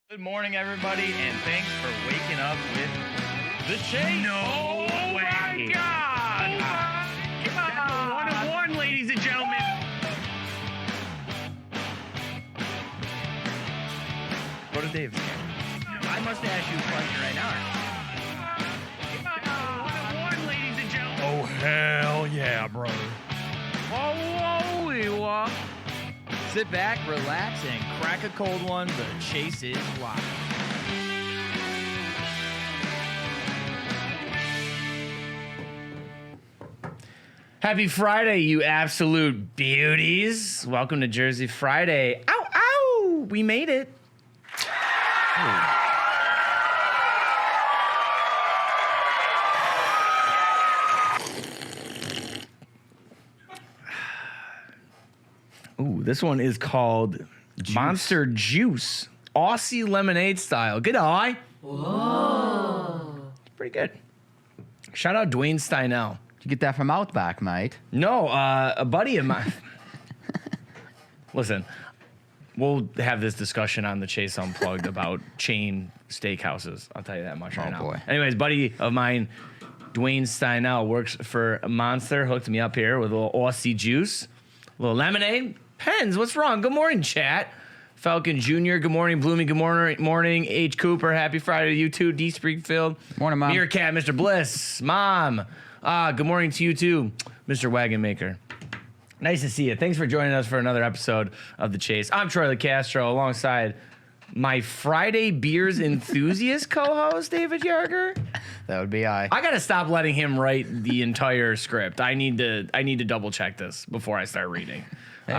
Good morning, everybody, and thanks for waking up with the Chase. No way. My God. That's a 1 of 1, ladies and gentlemen. Go to Dave's camera. I must ask you a question right now. 1 of 1, ladies and gentlemen. Oh, hell yeah, brother. Whoa. Sit back, relax, and crack a cold one. The Chase is live. Happy Friday, you absolute beauties. Welcome to Jersey Friday. Ow, ow! We made it. Ooh, this one is called Monster Juice. Aussie lemonade style. Good eye. Whoa. Pretty good. Shout out Dwayne Steinell. Did you get that from Outback, mate? No, a buddy of mine. Listen, we'll have this discussion on the Chase Unplugged about chain steakhouses. I'll tell you that much right now. Boy. Anyways, buddy of mine, Dwayne Steinell, works for Monster. Hooked me up here with a little Aussie juice, a little lemonade. Pens, what's wrong? Good morning, chat. Falcon Jr., good morning. Bloomy, good morning. H. Cooper, happy Friday to you too. D. Springfield. Morning, Mom. Meerkat, Mr. Bliss. Mom. Good morning to you too, Mr. Wagon Maker. Nice to see you. Thanks for joining us for another episode of The Chase. I'm Troy LeCastro alongside my Friday Beers enthusiast co-host, David Yarger. That would be I. I got to stop letting him write the entire script. I need to double check this before I start reading. Hey,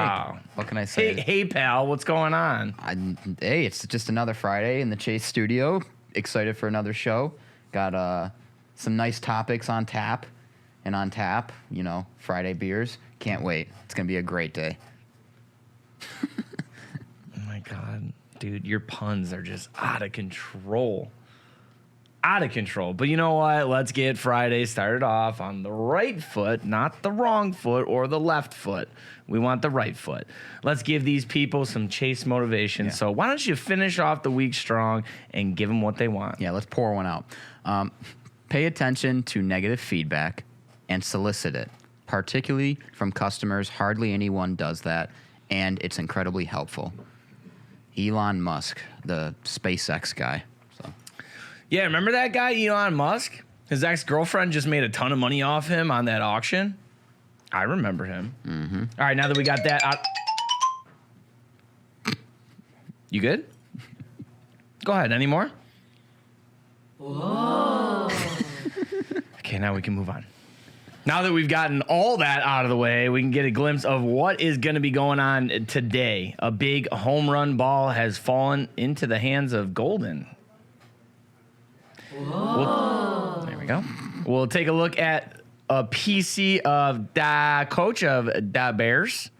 what can I say? Hey, pal, what's going on? Hey, it's just another Friday in the Chase studio. Excited for another show. Got some nice topics on tap. And on tap, you know, Friday beers. Can't wait. It's going to be a great day. Oh, my God. Dude, your puns are just out of control. Out of control. But you know what? Let's get Friday started off on the right foot, not the wrong foot or the left foot. We want the right foot. Let's give these people some Chase motivation. Yeah. So why don't you finish off the week strong and give them what they want? Yeah, let's pour one out. Pay attention to negative feedback and solicit it, particularly from customers. Hardly anyone does that, and it's incredibly helpful. Elon Musk, the SpaceX guy. So. Yeah, remember that guy, Elon Musk? His ex-girlfriend just made a ton of money off him on that auction. I remember him. Mm-hmm. All right, now that we got that out. You good? Go ahead. Any more? Whoa. Okay, now we can move on. Now that we've gotten all that out of the way, we can get a glimpse of what is going to be going on today. A big home run ball has fallen into the hands of Golden. There we go. We'll take a look at a PC of the coach of the Bears.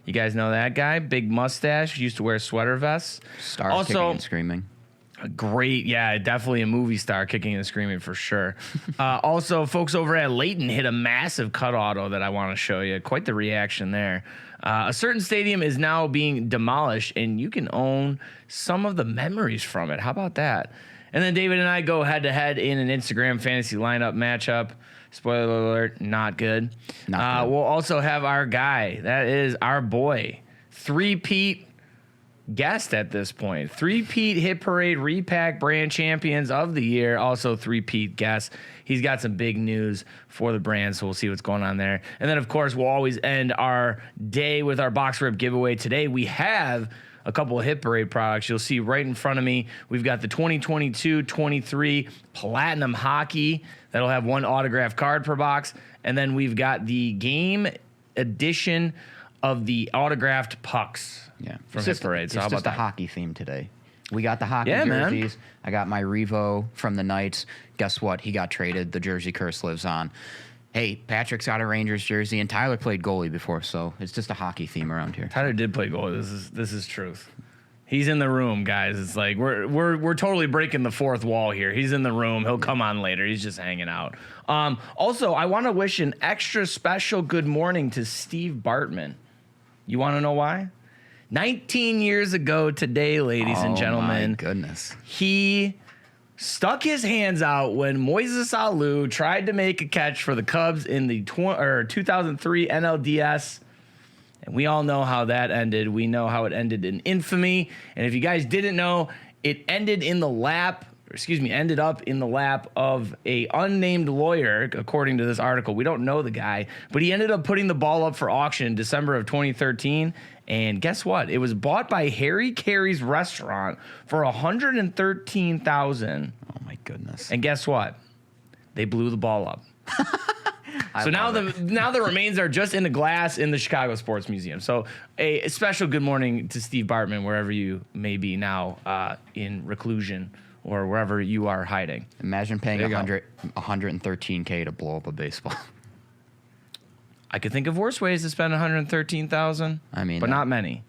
You guys know that guy? Big mustache, used to wear sweater vests. Star kicking and screaming. Great, yeah, definitely a movie star kicking and screaming for sure. Also, folks over at Layton hit a massive cut auto that I want to show you. Quite the reaction there. A certain stadium is now being demolished, and you can own some of the memories from it. How about that? And then David and I go head-to-head in an Instagram fantasy lineup matchup. Spoiler alert, not good. Not good. We'll also have our guy. That is our boy. Three-peat guest at this point. Three-peat Hit Parade Repack Brand Champions of the Year. Also three-peat guest. He's got some big news for the brand, so we'll see what's going on there. And then, of course, we'll always end our day with our box rip giveaway. Today we have a couple of Hit Parade products. You'll see right in front of me, we've got the 2022-23 Platinum Hockey. That'll have one autographed card per box. And then we've got the game edition of the autographed pucks. Yeah, from Hit Parade. So how about the hockey theme today? We got the hockey jerseys. Man. I got my Revo from the Knights. Guess what? He got traded. The jersey curse lives on. Hey, Patrick's got a Rangers jersey, and Tyler played goalie before, so it's just a hockey theme around here. Tyler did play goalie. This is truth. He's in the room, guys. It's like we're totally breaking the fourth wall here. He's in the room. He'll come on later. He's just hanging out. Also, I want to wish an extra special good morning to Steve Bartman. You want to know why? 19 years ago today, ladies and gentlemen. My goodness. He stuck his hands out when Moises Alou tried to make a catch for the Cubs in the 2003 NLDS. And we all know how that ended. We know how it ended in infamy. And if you guys didn't know, it ended up in the lap of a unnamed lawyer, according to this article. We don't know the guy, but he ended up putting the ball up for auction in December of 2013. And guess what? It was bought by Harry Carey's restaurant for $113,000. Oh my goodness. And guess what? They blew the ball up. So now the remains are just in the glass in the Chicago Sports Museum. So a special good morning to Steve Bartman, wherever you may be now in reclusion or wherever you are hiding. Imagine paying $113K to blow up a baseball. I could think of worse ways to spend $113,000. I mean, but not many.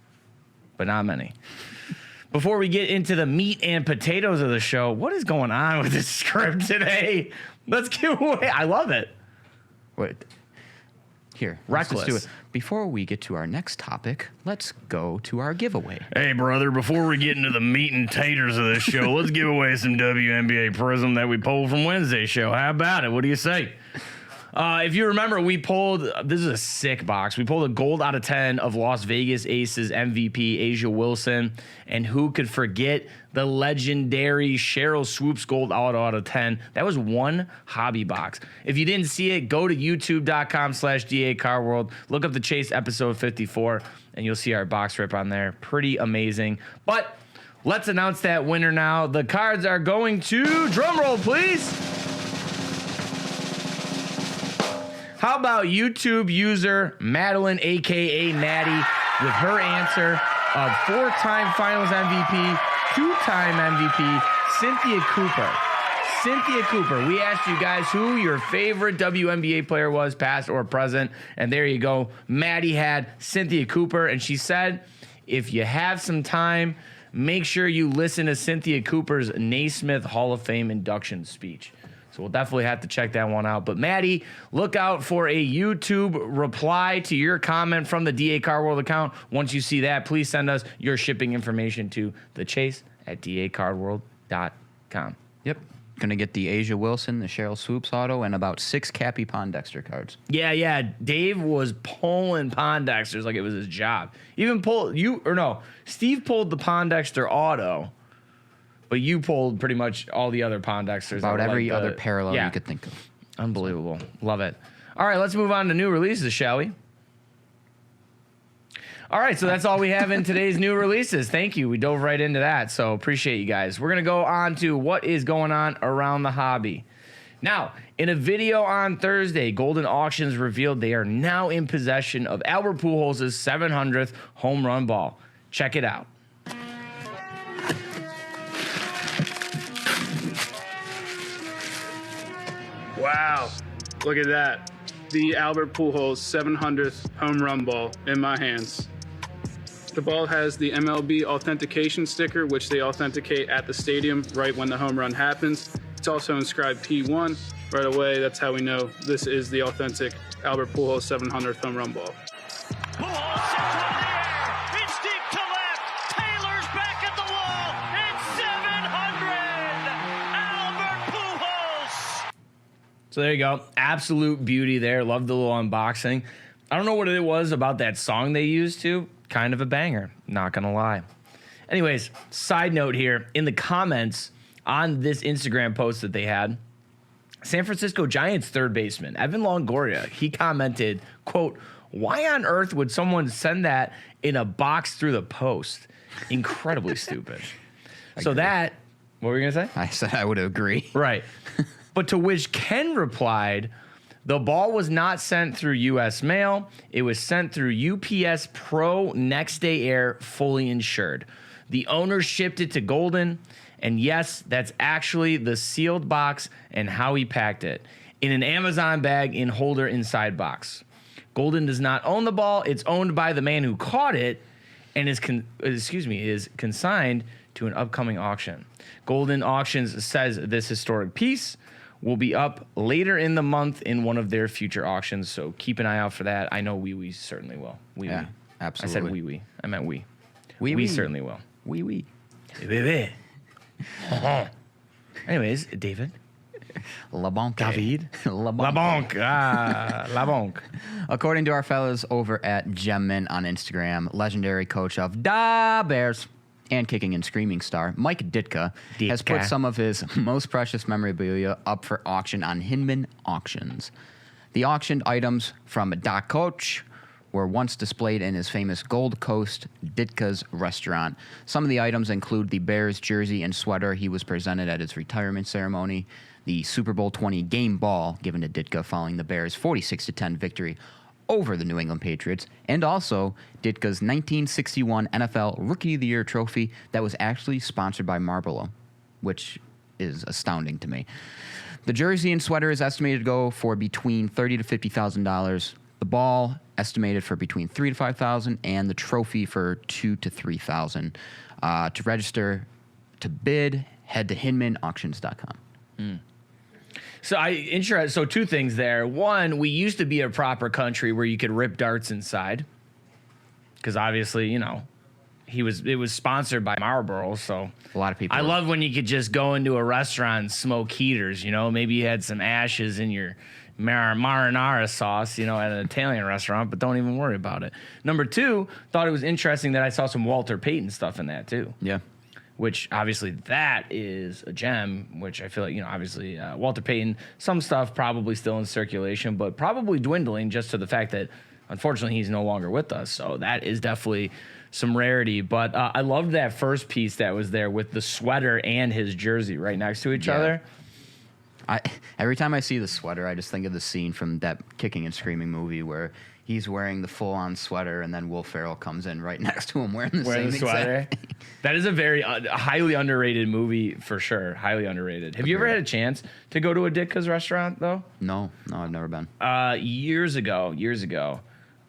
Before we get into the meat and potatoes of the show, what is going on with this script today? Let's give away. I love it. Wait. Here, Reckless. let's do it. Before we get to our next topic, let's go to our giveaway. Hey, brother, before we get into the meat and taters of this show, let's give away some WNBA Prism that we pulled from Wednesday's show. How about it? What do you say? If you remember, we pulled, this is a sick box. We pulled a gold out of 10 of Las Vegas Aces MVP, Asia Wilson. And who could forget the legendary Cheryl Swoops gold auto out of 10? That was one hobby box. If you didn't see it, go to youtube.com/DACarWorld. Look up the Chase episode 54, and you'll see our box rip on there. Pretty amazing. But let's announce that winner now. The cards are going to, drumroll please. How about YouTube user Madeline, a.k.a. Natty, with her answer of 4-time Finals MVP, 2-time MVP, Cynthia Cooper. Cynthia Cooper. We asked you guys who your favorite WNBA player was, past or present, and there you go. Maddie had Cynthia Cooper, and she said, if you have some time, make sure you listen to Cynthia Cooper's Naismith Hall of Fame induction speech. So we'll definitely have to check that one out. But Maddie, look out for a YouTube reply to your comment from the DA Car World account. Once you see that, please send us your shipping information to thechase@dacardworld.com. Yep. Going to get the Asia Wilson, the Cheryl Swoops auto, and about 6 Cappy Pondexter cards. Yeah. Dave was pulling Pondexters like it was his job. Steve pulled the Pondexter auto. But you pulled pretty much all the other Pondexters. About every other parallel you could think of. Unbelievable. Love it. All right, let's move on to new releases, shall we? All right, so that's all we have in today's new releases. Thank you. We dove right into that, so appreciate you guys. We're going to go on to what is going on around the hobby. Now, in a video on Thursday, Golden Auctions revealed they are now in possession of Albert Pujols' 700th home run ball. Check it out. Wow, look at that. The Albert Pujols 700th home run ball in my hands. The ball has the MLB authentication sticker, which they authenticate at the stadium right when the home run happens. It's also inscribed P1. Right away, that's how we know this is the authentic Albert Pujols 700th home run ball. Pujols sent one in the air. It's deep to left. Taylor's back at the wall. It's 700. Albert Pujols. So there you go. Absolute beauty there. Love the little unboxing. I don't know what it was about that song they used to. Kind of a banger. Not going to lie. Anyways, side note here. In the comments on this Instagram post that they had, San Francisco Giants third baseman, Evan Longoria, he commented, quote, why on earth would someone send that in a box through the post? Incredibly stupid. So that, what were you going to say? I said I would agree. Right. But to which Ken replied, the ball was not sent through U.S. mail. It was sent through UPS Pro Next Day Air, fully insured. The owner shipped it to Golden. And yes, that's actually the sealed box and how he packed it. In an Amazon bag in holder inside box. Golden does not own the ball. It's owned by the man who caught it and is consigned to an upcoming auction. Golden Auctions says this historic piece will be up later in the month in one of their future auctions, so keep an eye out for that. I know we certainly will. Yeah, absolutely. I said we. I meant we. We certainly will. Oui. Anyways, David. La Banque. David. La La Banque. Banque. La Banque. According to our fellas over at Gemmin on Instagram, legendary coach of Da Bears and kicking and screaming star Mike Ditka has put Ditka. some of his most precious memorabilia up for auction on Hinman Auctions. The auctioned items from Da Coach were once displayed in his famous Gold Coast Ditka's restaurant. Some of the items include the Bears jersey and sweater he was presented at his retirement ceremony, the Super Bowl 20 game ball given to Ditka following the Bears' 46-10 victory over the New England Patriots, and also Ditka's 1961 NFL Rookie of the Year trophy that was actually sponsored by Marlboro, which is astounding to me. The jersey and sweater is estimated to go for between $30,000 to $50,000. The ball estimated for between $3,000 to $5,000, and the trophy for $2,000 to $3,000. To register to bid, head to HinmanAuctions.com. So two things there. One, we used to be a proper country where you could rip darts inside, because obviously, it was sponsored by Marlboro. So A lot of people. I love when you could just go into a restaurant and smoke heaters. Maybe you had some ashes in your marinara sauce, at an Italian restaurant, but don't even worry about it. Number two, thought it was interesting that I saw some Walter Payton stuff in that too. Yeah. Which obviously that is a gem, which I feel like, obviously Walter Payton, some stuff probably still in circulation, but probably dwindling just to the fact that unfortunately he's no longer with us. So that is definitely some rarity. But I loved that first piece that was there with the sweater and his jersey right next to each other. Every time I see the sweater, I just think of the scene from that Kicking and Screaming movie where he's wearing the full-on sweater and then Will Ferrell comes in right next to him wearing the same sweater. exact. That is a very highly underrated movie for sure. Highly underrated. Have you ever had a chance to go to a Ditka's restaurant though? No, I've never been. Years ago,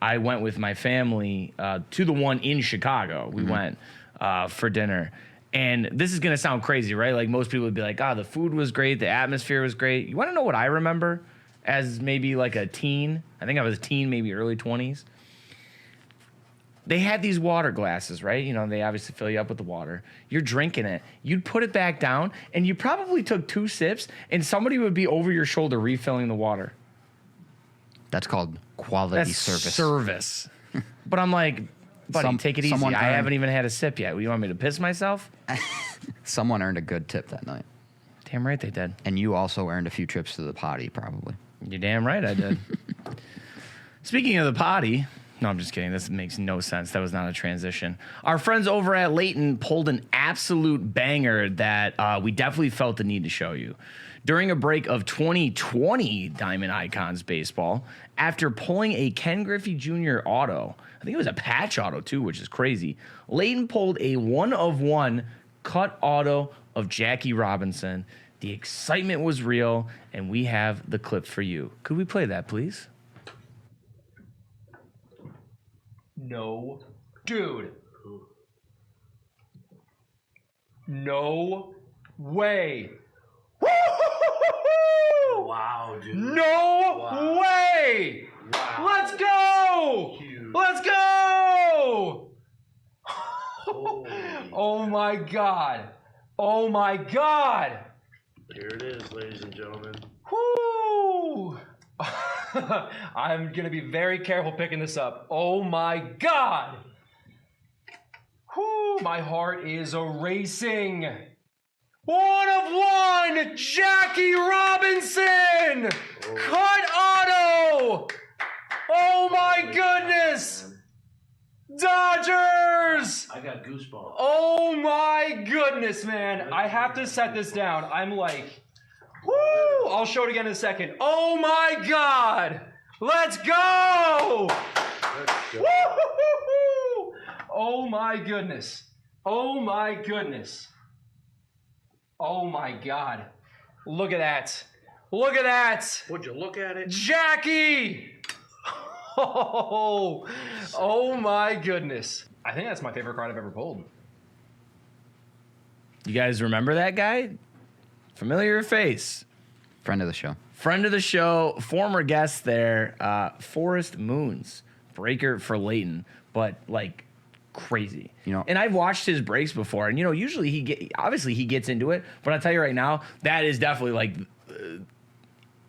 I went with my family to the one in Chicago. We went for dinner. And this is going to sound crazy, right? Like most people would be like, the food was great. The atmosphere was great. You want to know what I remember as maybe like a teen? I think I was a teen, maybe early 20s. They had these water glasses, right? They obviously fill you up with the water. You're drinking it. You'd put it back down, and you probably took 2 sips, and somebody would be over your shoulder refilling the water. That's called quality That's service. But I'm like, buddy, take it easy. someone I earned- haven't even had a sip yet. You want me to piss myself? Someone earned a good tip that night. Damn right they did. And you also earned a few trips to the potty, probably. You're damn right I did. Speaking of the potty, no, I'm just kidding. This makes no sense. That was not a transition. Our friends over at Leighton pulled an absolute banger that we definitely felt the need to show you. During a break of 2020 Diamond Icons baseball, after pulling a Ken Griffey Jr. auto, I think it was a patch auto too, which is crazy, Leighton pulled a 1-of-1 cut auto of Jackie Robinson. The excitement was real, and we have the clip for you. Could we play that, please? No. Dude. No way. Wow, dude. No way. Wow. Let's go. Huge. Let's go. Holy. Oh my God. Oh my God. Here it is, ladies and gentlemen. Whoo. I'm going to be very careful picking this up. Oh my God. Whoo, my heart is racing. 1-of-1, Jackie Robinson. Cut auto. Oh my goodness. Dodgers. I got goosebumps. Oh my goodness, man. I have to set this down. I'm like, whoo! I'll show it again in a second. Oh my God! Let's go! Let's go. Woo-hoo-hoo-hoo! Oh my goodness. Oh my goodness. Oh my God. Look at that. Look at that. Would you look at it? Jackie! Oh my goodness. I think that's my favorite card I've ever pulled. You guys remember that guy? Familiar face. Friend of the show. Friend of the show, former guest there, Forrest Moons, breaker for Leighton, but like crazy. You know- and I've watched his breaks before, and usually he gets into it, but I'll tell you right now, that is definitely like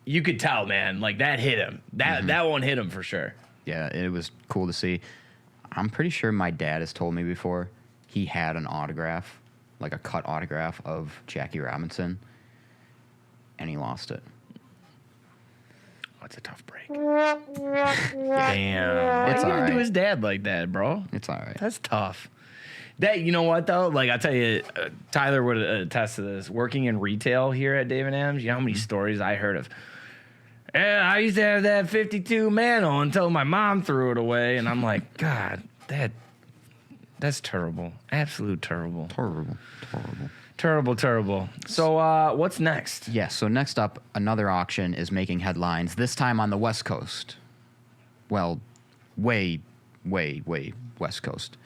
you could tell, man, like that hit him. That one hit him for sure. Yeah, it was cool to see. I'm pretty sure my dad has told me before he had an autograph, like a cut autograph of Jackie Robinson, and he lost it. Oh, it's a tough break. Damn. Why It's you gonna all do right. his dad like that, bro? It's all right. That's tough. That, you know what though? Like, I'll tell you, Tyler would attest to this. Working in retail here at Dave & M's, you know how many stories I heard of? Yeah, I used to have that 52 Mano until my mom threw it away, and I'm like, God, that's terrible. Absolute terrible. Terrible. So, what's next? Yeah, so next up, another auction is making headlines, this time on the West Coast. Well, way West Coast.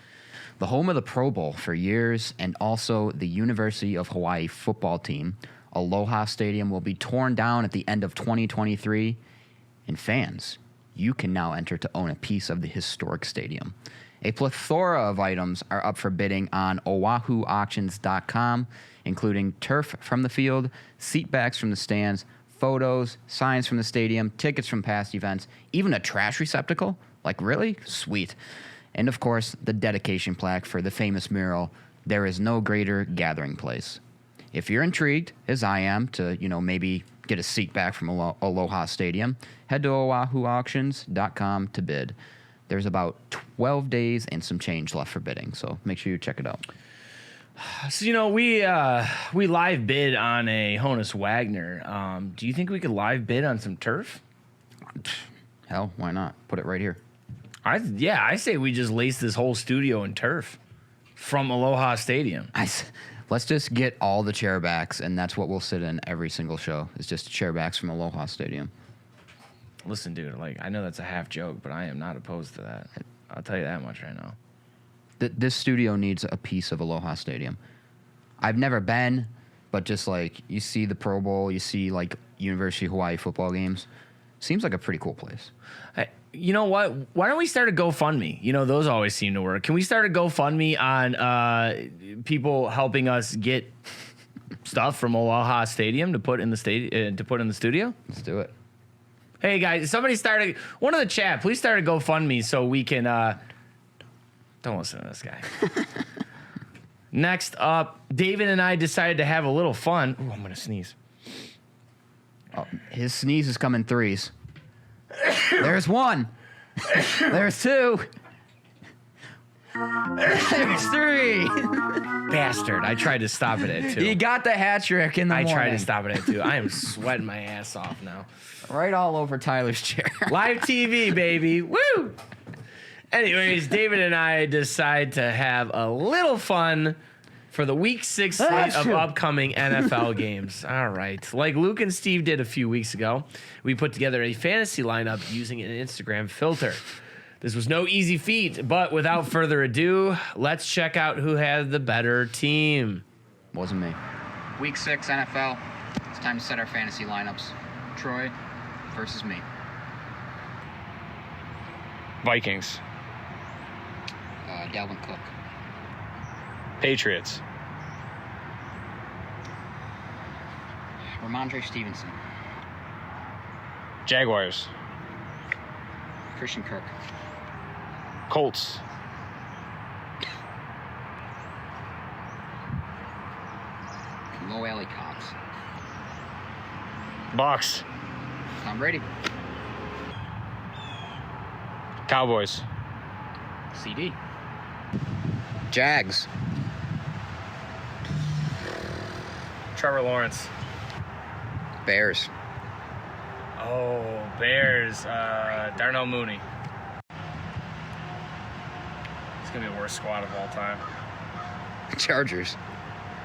The home of the Pro Bowl for years, and also the University of Hawaii football team, Aloha Stadium will be torn down at the end of 2023. And fans, you can now enter to own a piece of the historic stadium. A plethora of items are up for bidding on oahuauctions.com, including turf from the field, seat backs from the stands, photos, signs from the stadium, tickets from past events, even a trash receptacle. Like, really? Sweet. And of course, the dedication plaque for the famous mural, "There is no greater gathering place." If you're intrigued, as I am, to maybe get a seat back from Aloha Stadium, head to oahuauctions.com to bid. There's about 12 days and some change left for bidding, so make sure you check it out. So, we live bid on a Honus Wagner. Do you think we could live bid on some turf? Hell, why not? Put it right here. I say we just lace this whole studio in turf from Aloha Stadium. Let's just get all the chair backs, and that's what we'll sit in every single show. It's just chair backs from Aloha Stadium. Listen, dude, like, I know that's a half joke, but I am not opposed to that. I'll tell you that much right now. This studio needs a piece of Aloha Stadium. I've never been, but just like you see the Pro Bowl, you see like University of Hawaii football games. Seems like a pretty cool place. You know what? Why don't we start a GoFundMe? Those always seem to work. Can we start a GoFundMe on people helping us get stuff from Aloha Stadium to put in the studio? Let's do it. Hey guys, somebody started one of the chat. Please start a GoFundMe so we can. Don't listen to this guy. Next up, David and I decided to have a little fun. Ooh, I'm gonna sneeze. Oh, his sneeze is coming threes. There's one. There's two. There's three. Bastard! I tried to stop it at 2. You got the hat trick in the morning. I tried to stop it at 2. I am sweating my ass off now. Right all over Tyler's chair. Live TV, baby. Woo! Anyways, David and I decide to have a little fun for the Week 6 slate of upcoming NFL games. All right. Like Luke and Steve did a few weeks ago, we put together a fantasy lineup using an Instagram filter. This was no easy feat, but without further ado, let's check out who had the better team. Wasn't me. Week 6 NFL. It's time to set our fantasy lineups. Troy versus me. Vikings. Dalvin Cook. Patriots. Ramondre Stevenson. Jaguars. Christian Kirk. Colts. Mo Alley Cox. Bucks. Tom Brady. Cowboys. CD. Jags. Trevor Lawrence. Bears. Oh, Bears. Darnell Mooney. It's going to be the worst squad of all time. Chargers.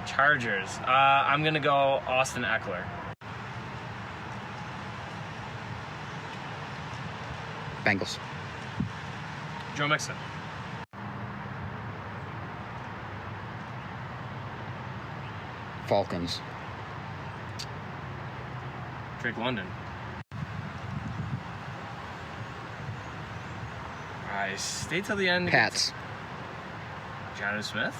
Chargers. I'm going to go Austin Eckler. Bengals. Joe Mixon. Falcons. Drake London. I stay till the end. Pats. Jonathan Smith.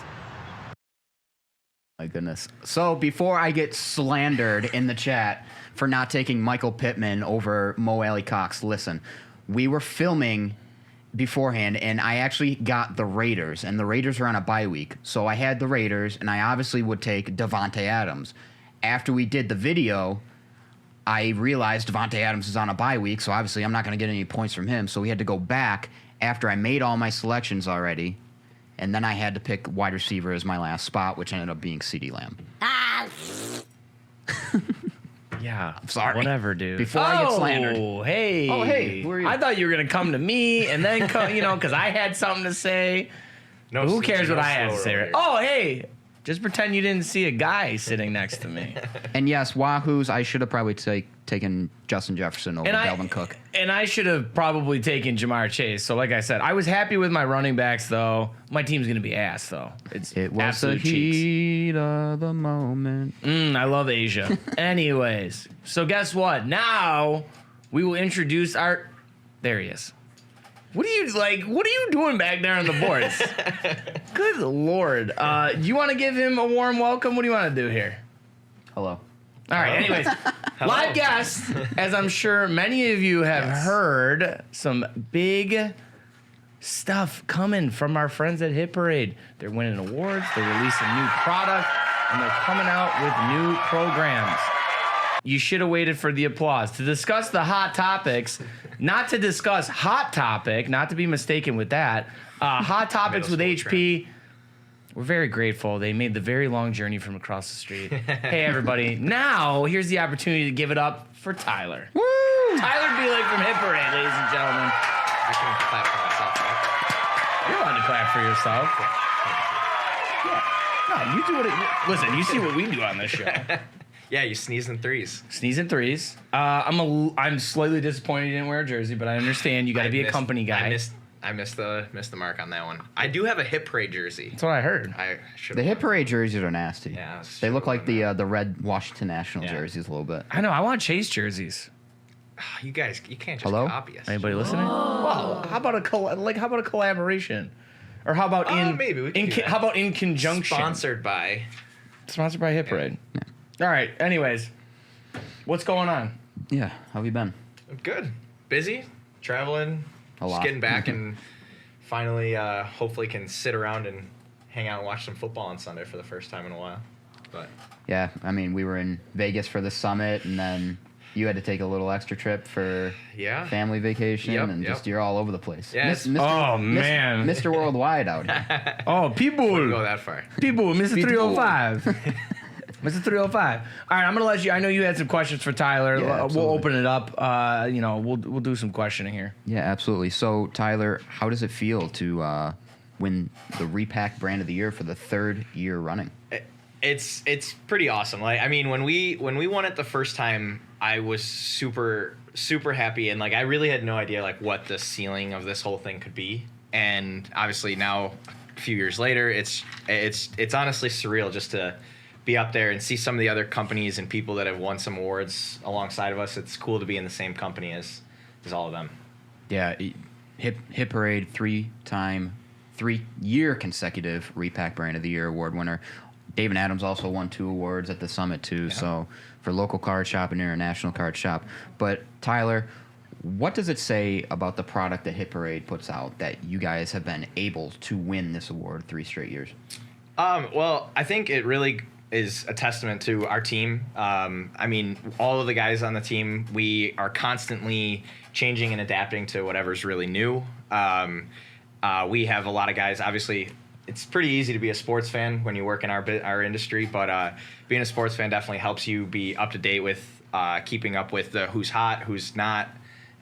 My goodness. So before I get slandered in the chat for not taking Michael Pittman over Mo Alley Cox, listen, we were filming beforehand, and I actually got the Raiders, and the Raiders are on a bye week. So I had the Raiders, and I obviously would take Devontae Adams. After we did the video, I realized Devontae Adams is on a bye week, so obviously I'm not going to get any points from him. So we had to go back after I made all my selections already, and then I had to pick wide receiver as my last spot, which ended up being CeeDee Lamb. Yeah. Sorry. Whatever, dude. Before I get slandered. Hey. Oh, hey, who are you? I thought you were going to come to me and then come, because I had something to say. No, Who cares no what I had to slower say? over Right? here. Oh, hey. Just pretend you didn't see a guy sitting next to me. And yes, Wahoos, I should have probably taken Justin Jefferson over Dalvin Cook. And I should have probably taken Jamar Chase. So, like I said, I was happy with my running backs, though. My team's going to be ass, though. It was the absolute cheeks. heat of the moment. I love Asia. Anyways, so guess what? Now we will introduce our. There he is. What are you doing back there on the boards? Good Lord. You want to give him a warm welcome? What do you want to do here? Hello. All right, anyways. Live guest, as I'm sure many of you have heard, some big stuff coming from our friends at Hit Parade. They're winning awards, they're releasing new product, and they're coming out with new programs. You should have waited for the applause. To discuss the hot topics, not to discuss Hot Topic, not to be mistaken with that. Hot Topics with HP. We're very grateful. They made the very long journey from across the street. Hey, everybody. Now, here's the opportunity to give it up for Tyler. Woo! Tyler Bielec from Hit Parade, ladies and gentlemen. I can clap for myself, right? You're allowed to clap for yourself. Yeah. No, you do what it... Listen, you see what we do on this show. Yeah, you sneeze in threes. Sneeze in threes. I'm slightly disappointed you didn't wear a jersey, but I understand you got to be a company guy. I missed the mark on that one. I do have a Hit Parade jersey. That's what I heard. I should. The Hit Parade jerseys are nasty. Yeah, They look like the red Washington National jerseys a little bit. I know. I want Chase jerseys. You guys, you can't just Hello? copy us. Anybody listening? Well, how about a collaboration? Or how about maybe we can do that. how about in conjunction? Sponsored by. Sponsored by Hit Parade. Yeah. All right. Anyways, what's going on? Yeah, how have you been? Good. Busy. Traveling. A lot. Just getting back and finally, hopefully, can sit around and hang out and watch some football on Sunday for the first time in a while. But Yeah, I mean, we were in Vegas for the summit, and then you had to take a little extra trip for family vacation, and just you're all over the place. Yeah, man. Mr. Worldwide out here. Oh, people. wouldn't go that far. People, Mr. 305. Mr. 305. All right, I'm going to let you. I know you had some questions for Tyler. Yeah, we'll open it up. We'll do some questioning here. Yeah, absolutely. So, Tyler, how does it feel to win the Repack Brand of the Year for the third year running? It's pretty awesome. Like, I mean, when we won it the first time, I was super happy, and like I really had no idea like what the ceiling of this whole thing could be. And obviously now, a few years later, it's honestly surreal just to be up there and see some of the other companies and people that have won some awards alongside of us. It's cool to be in the same company as all of them. Yeah, Hit Parade, 3-year consecutive Repack Brand of the Year award winner. David Adams also won 2 awards at the summit too. Yeah. So for local card shop and international card shop. But Tyler, what does it say about the product that Hit Parade puts out that you guys have been able to win this award 3 straight years? Well, I think it really is a testament to our team. I mean, all of the guys on the team, we are constantly changing and adapting to whatever's really new. We have a lot of guys, obviously. It's pretty easy to be a sports fan when you work in our industry, but being a sports fan definitely helps you be up to date with keeping up with the who's hot, who's not,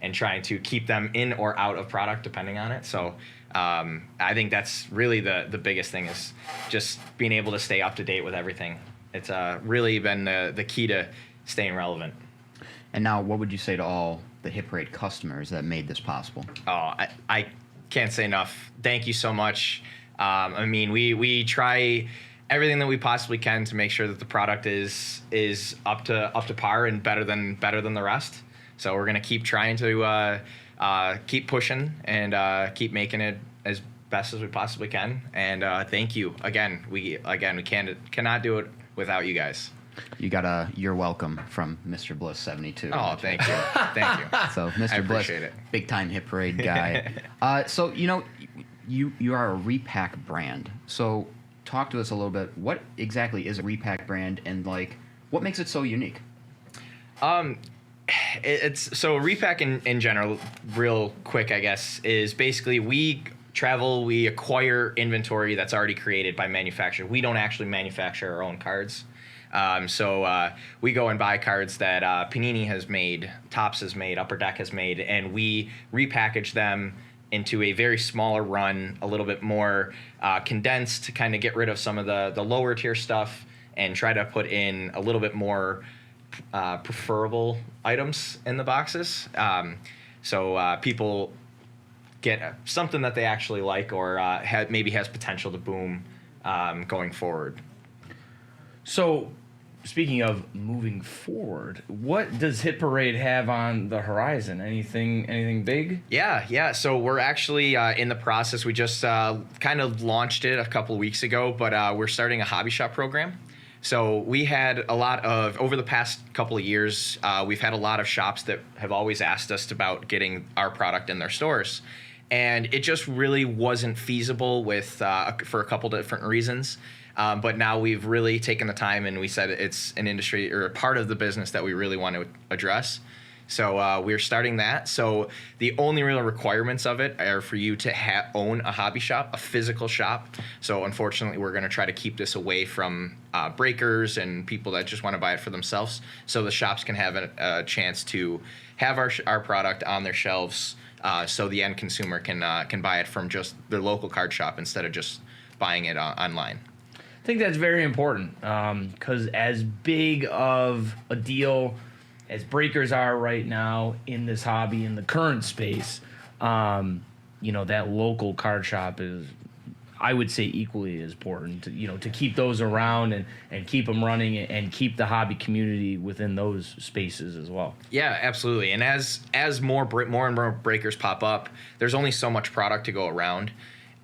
and trying to keep them in or out of product depending on it. So I think that's really the biggest thing is just being able to stay up to date with everything. It's really been the key to staying relevant. And now, what would you say to all the Hit Parade customers that made this possible? Oh, I can't say enough. Thank you so much. I mean, we try everything that we possibly can to make sure that the product is up to par and better than the rest. So we're gonna keep trying to keep pushing and keep making it as best as we possibly can. And thank you again. We cannot do it without you guys. You got a "You're welcome" from Mr. Bliss 72. Oh, thank you, thank you. So Mr. Bliss, appreciate it. big time hit parade guy. So you are a Repack brand. So talk to us a little bit. What exactly is a Repack brand, and like what makes it so unique? It's so Repack in general, real quick, I guess, is basically we acquire inventory that's already created by manufacturers. We don't actually manufacture our own cards. So we go and buy cards that Panini has made, Topps has made, Upper Deck has made, and we repackage them into a very smaller run, a little bit more condensed to kind of get rid of some of the lower tier stuff and try to put in a little bit more preferable items in the boxes. So people get something that they actually like or maybe has potential to boom going forward. So, speaking of moving forward, what does Hit Parade have on the horizon? Anything big? Yeah. So we're actually in the process. We just kind of launched it a couple of weeks ago, but we're starting a hobby shop program. So we had a lot of, over the past couple of years, we've had a lot of shops that have always asked us about getting our product in their stores. And it just really wasn't feasible for a couple different reasons. But now we've really taken the time and we said it's an industry or a part of the business that we really want to address. So we're starting that. So the only real requirements of it are for you to own a hobby shop, a physical shop. So unfortunately, we're going to try to keep this away from breakers and people that just want to buy it for themselves. So the shops can have a chance to have our product on their shelves. So the end consumer can buy it from just their local card shop instead of just buying it online. I think that's very important because as big of a deal as breakers are right now in this hobby, in the current space, that local card shop is, I would say, equally as important to keep those around and keep them running and keep the hobby community within those spaces as well. Yeah, absolutely. And as more and more breakers pop up, there's only so much product to go around.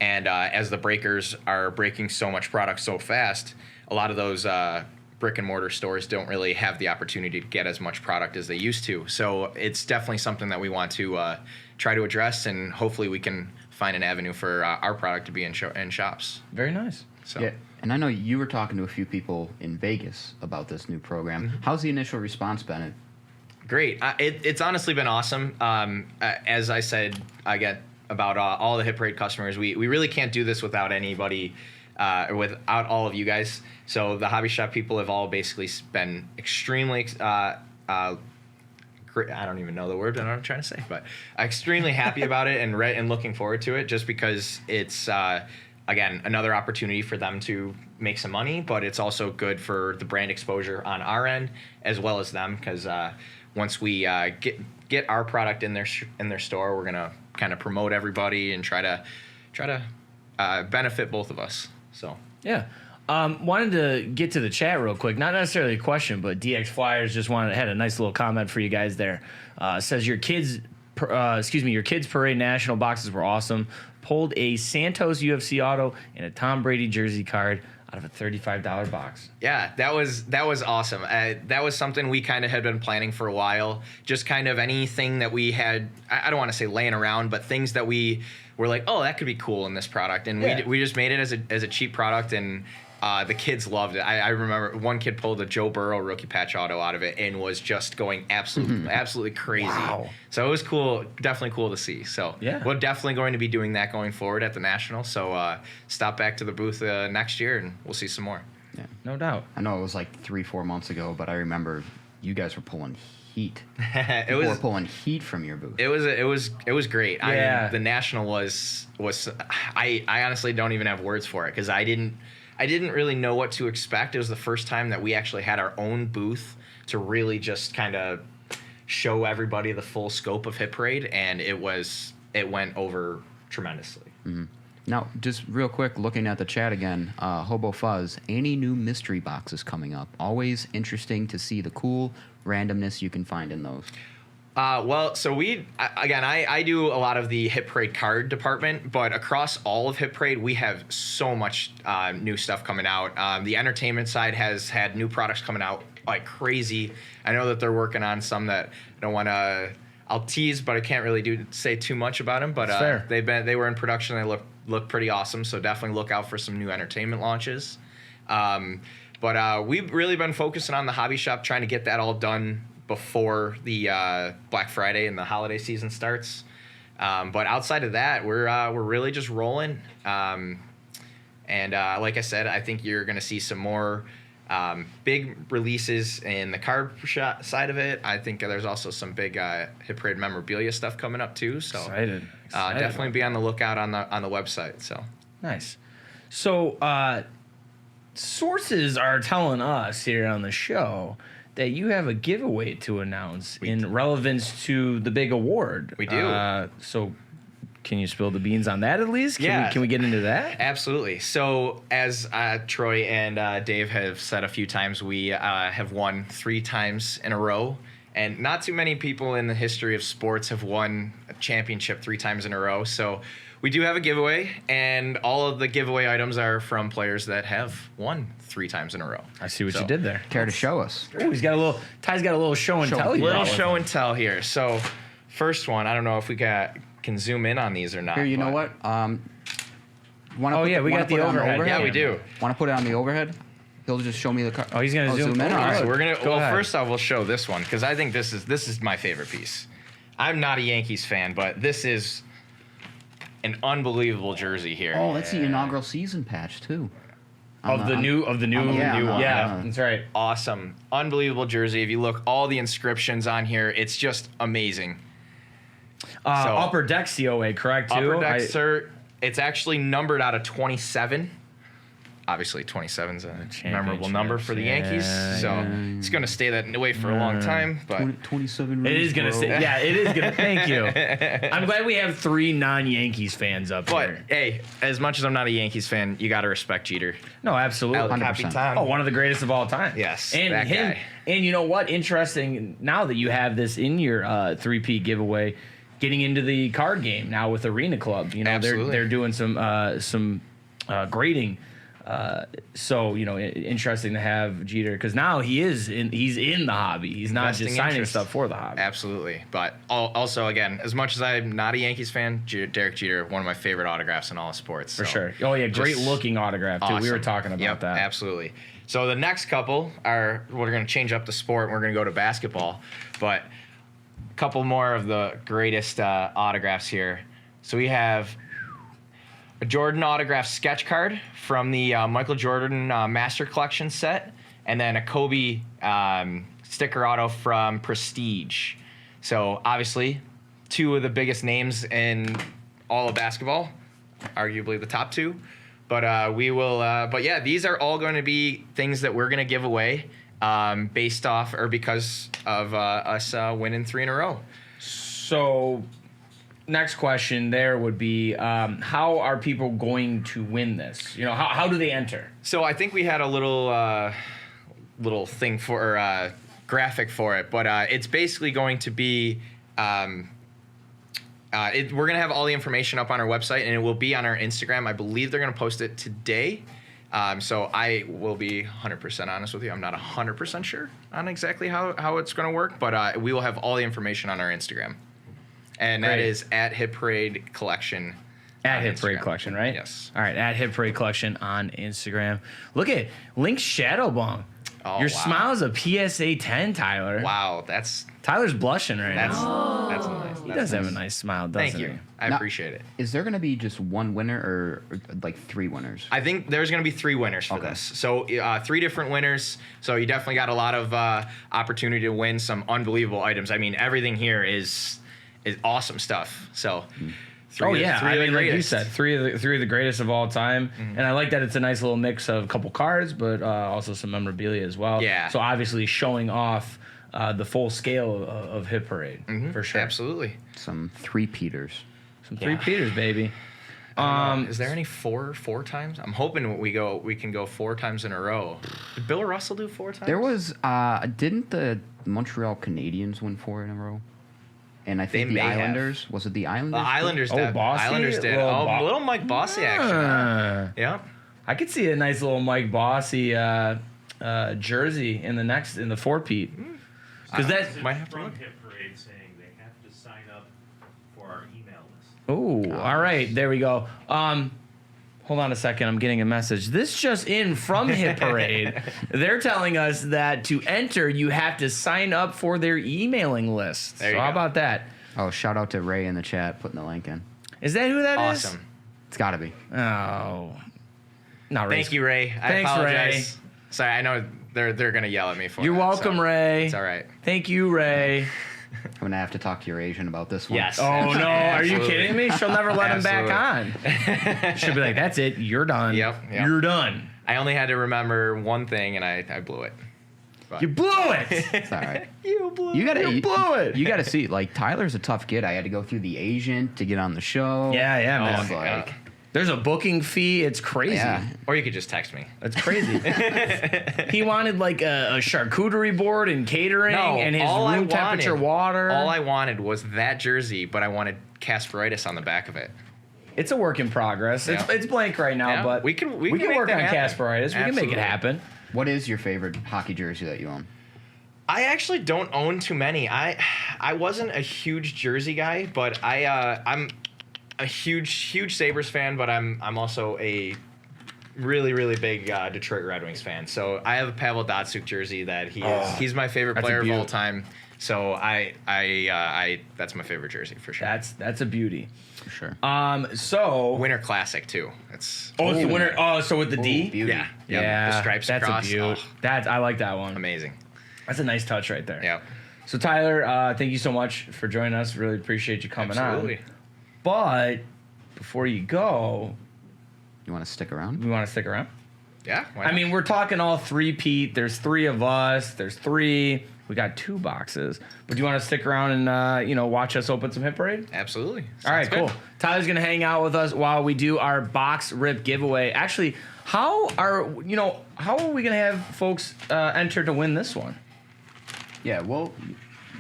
And as the breakers are breaking so much product so fast, a lot of those brick and mortar stores don't really have the opportunity to get as much product as they used to. So it's definitely something that we want to try to address, and hopefully we can find an avenue for our product to be in shops. Very nice. So. Yeah, and I know you were talking to a few people in Vegas about this new program. Mm-hmm. How's the initial response been? Great. It's honestly been awesome. As I said, I get about all the Hit Parade customers. We really can't do this without anybody, or without all of you guys. So the hobby shop people have all basically been extremely, I don't even know the word that I'm trying to say, but extremely happy about it and looking forward to it, just because it's, again, another opportunity for them to make some money, but it's also good for the brand exposure on our end as well as them, because once we get our product in their store, we're gonna kind of promote everybody and try to benefit both of us. So yeah. Wanted to get to the chat real quick. Not necessarily a question, but DX Flyers just had a nice little comment for you guys there. Says your kids Parade National boxes were awesome. Pulled a Santos UFC auto and a Tom Brady jersey card out of a $35 box. Yeah, that was awesome. That was something we kind of had been planning for a while. Just kind of anything that we had, I don't want to say laying around, but things that we were like, oh, that could be cool in this product. And we just made it as a cheap product, and the kids loved it. I remember one kid pulled a Joe Burrow rookie patch auto out of it and was just going absolutely crazy. Wow. So it was cool, definitely cool to see. So yeah, we're definitely going to be doing that going forward at the National. So stop back to the booth next year and we'll see some more. Yeah, no doubt. I know it was like 3-4 months ago, but I remember you guys were pulling heat. People were pulling heat from your booth. It was great. Yeah. I mean, the National was I honestly don't even have words for it, because I didn't really know what to expect. It was the first time that we actually had our own booth to really just kind of show everybody the full scope of Hit Parade, and it went over tremendously. Mm-hmm. Now, just real quick, looking at the chat again, Hobo Fuzz, any new mystery boxes coming up? Always interesting to see the cool randomness you can find in those. Well, so I do a lot of the Hit Parade card department, but across all of Hit Parade, we have so much new stuff coming out. The entertainment side has had new products coming out like crazy. I know that they're working on some that I don't want to. I'll tease, but I can't really say too much about them. But fair. they were in production. They look pretty awesome. So definitely look out for some new entertainment launches. But we've really been focusing on the hobby shop, trying to get that all done before the Black Friday and the holiday season starts. But outside of that, we're really just rolling. And like I said, I think you're going to see some more big releases in the card side of it. I think there's also some big Hit Parade memorabilia stuff coming up too. So Excited. definitely be on the lookout on the website. So Nice. So sources are telling us here on the show that you have a giveaway to announce in relevance to the big award. We do. So can you spill the beans on that at least? Yeah. Can we get into that? Absolutely. So as Troy and Dave have said a few times, we have won 3 times in a row. And not too many people in the history of sports have won a championship 3 times in a row. So we do have a giveaway, and all of the giveaway items are from players that have won 3 times in a row. I see what you did there. Care to show us? Oh, Ty's got a little show and tell. here. Little show and tell here. So first one, I don't know if we can zoom in on these or not. Here, you know what? Oh, yeah, we got the overhead. Yeah, we do. Want to put it on the overhead? He'll just show me the card. Oh, he's gonna zoom in. in. All All right. right. So we're gonna. Go ahead. First off, we'll show this one because I think this is my favorite piece. I'm not a Yankees fan, but this is an unbelievable jersey here. Oh, that's the inaugural season patch too. Of the new one. Yeah, that's right. Awesome, unbelievable jersey. If you look, all the inscriptions on here, it's just amazing. Upper Deck COA, correct too? Upper Deck cert. It's actually numbered out of 27. Obviously, 27 is a memorable number for the Yankees, so it's going to stay that way for a long time. But 27. It is going to stay. Yeah, it is going to. Thank you. I'm glad we have 3 non-Yankees fans up But here. hey, as much as I'm not a Yankees fan, you got to respect Jeter. No, absolutely. El 100%. Capitan. Oh, one of the greatest of all time. Yes, and that him. guy. And you know what? Interesting. Now that you have this in your 3P giveaway, getting into the card game now with Arena Club. You know, Absolutely. they're doing some grading. So you know, interesting to have Jeter because now he's in the hobby. He's not Investing just signing interest. stuff for the hobby. Absolutely. But also, again, as much as I'm not a Yankees fan, Derek Jeter, one of my favorite autographs in all of sports. For So sure. Oh yeah, great just looking autograph too. We were awesome. talking about Yep, that. Absolutely. So the next couple we're going to change up the sport. We're going to go to basketball, but a couple more of the greatest autographs here. So we have a Jordan autograph sketch card from the Michael Jordan Master Collection set, and then a Kobe sticker auto from Prestige. So obviously, 2 of the biggest names in all of basketball, arguably the top 2. But we will. But yeah, these are all going to be things that we're going to give away based off or because of us winning 3 in a row. So, next question there would be, how are people going to win this? You know, how do they enter? So I think we had a little thing for graphic for it, but it's basically going to be. We're going to have all the information up on our website, and it will be on our Instagram. I believe they're going to post it today. So I will be 100% honest with you. I'm not 100% sure on exactly how it's going to work, but we will have all the information on our Instagram. And that Great. is at Hit Parade Collection. At on Hit Parade Instagram. Collection, right? Yes. All right, at Hit Parade Collection on Instagram. Look at Link's Shadow Bong. Oh, Your wow. smile is a PSA 10, Tyler. Wow, that's Tyler's blushing right nice. He does have a nice smile, doesn't Thank you. he? I Now- appreciate it. Is there going to be just one winner or like 3 winners? I think there's going to be 3 winners for this. So 3 different winners. So you definitely got a lot of opportunity to win some unbelievable items. I mean, everything here is awesome stuff. So. Oh yeah, three I of the mean, like you greatest. said, three of the greatest of all time, and I like that it's a nice little mix of a couple cards, but also some memorabilia as well. Yeah. So obviously showing off the full scale of Hit Parade for sure. Absolutely. Some 3-peaters. Some 3 Peters, baby. Is there any four times? I'm hoping we can go 4 times in a row. Did Bill Russell do 4 times? There was, didn't the Montreal Canadiens win 4 in a row? and I think They the may have. Islanders. Was it the Islanders? The Islanders Oh, did. Bossy? Islanders did. Little Oh, little Mike Bossy action. Yeah. I could see a nice little Mike Bossy jersey in the four-peat. Because that. Might have to From look. Hit Parade saying they have to sign up for our email list. Oh, all right. There we go. Hold on a second. I'm getting a message. This just in from Hit Parade. They're telling us that to enter, you have to sign up for their emailing list. There So you how go. about that? Oh, shout out to Ray in the chat putting the link in. Is that who that is? Awesome. It's got to be. Oh. Not Ray. Thank you, Ray. I Thanks, apologize. Sorry, I know they're gonna yell at me for You're that, welcome, so Ray. It's all right. Thank you, Ray. I'm gonna have to talk to your Asian about this one. Yes. Oh, no. Are you Absolutely. kidding me? She'll never let him back on. She'll be like, that's it. You're done. Yep. You're done. I only had to remember one thing, and I blew it. You blew it. It's all right. You blew You gotta You blew it. You gotta see. Like Tyler's a tough kid. I had to go through the Asian to get on the show. Yeah, man. It's like, There's a booking fee. It's crazy. yeah. Or you could just text me. It's crazy. He wanted like a charcuterie board and catering and his all I room temperature wanted- water. All I wanted was that jersey, but I wanted Casperitis on the back of it. It's a work in progress. Yeah. It's blank right now, Yeah, but we can we can make work that on happen. Casperitis. We can make it Absolutely. happen. What is your favorite hockey jersey that you own? I actually don't own too many. I wasn't a huge jersey guy, but I'm a huge Sabres fan, but I'm also a really big Detroit Red Wings fan. So I have a Pavel Datsyuk jersey that he's my favorite That's a player of all beaut. time. So I that's my favorite jersey for sure. That's a beauty. For sure. So Winter Classic too. It's it's the winner. Oh, so with the D. Beauty. yeah, Yeah, the stripes that's across. a beaut. Oh, That's I like that one. amazing. That's a nice touch right there. Yeah, So Tyler, thank you so much for joining us. Really appreciate you coming absolutely. on. But before you go, You want to stick around? we want to stick around. Yeah, why I not? mean, we're talking all three-peat. There's three of us. There's three. We got 2 boxes. But do you want to stick around and watch us open some Hit Parade? absolutely. All right, Sounds good. cool. Tyler's gonna hang out with us while we do our box rip giveaway. Actually, how are we gonna have folks enter to win this one? Yeah. Well,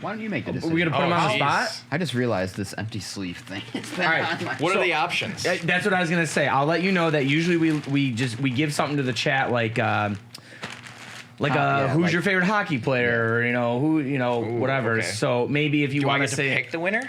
why don't you make the Are decision? we gonna put them on the jeez. spot? I just realized this empty sleeve thing. All right. What So- are the options? That's what I was gonna say. I'll let you know that usually we give something to the chat like yeah, who's like- your favorite hockey player or whatever. okay. So maybe if you Do I want get to to say pick the winner?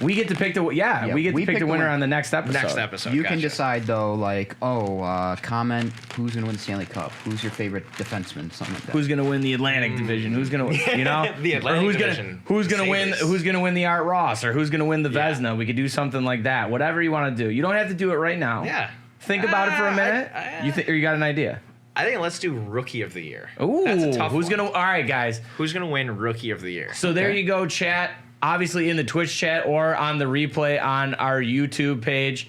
we get to pick the we get we to pick pick the the winner win- on the next episode. Next episode. You can gotcha. decide though, like, comment who's gonna win Stanley Cup, who's your favorite defenseman, something like that. Who's gonna win the Atlantic Division? Who's gonna The or Atlantic Division. Who's gonna win? Sabres. Who's gonna win the Art Ross or who's gonna win the Yeah. Vezina? We could do something like that. Whatever you want to do. You don't have to do it right now. Yeah. Think about it for a minute. Or you got an idea? I think let's do Rookie of the Year. Ooh, That's a tough who's one. gonna? All right, guys. Who's gonna win Rookie of the Year? So there Okay. you go, chat. Obviously in the Twitch chat or on the replay on our YouTube page.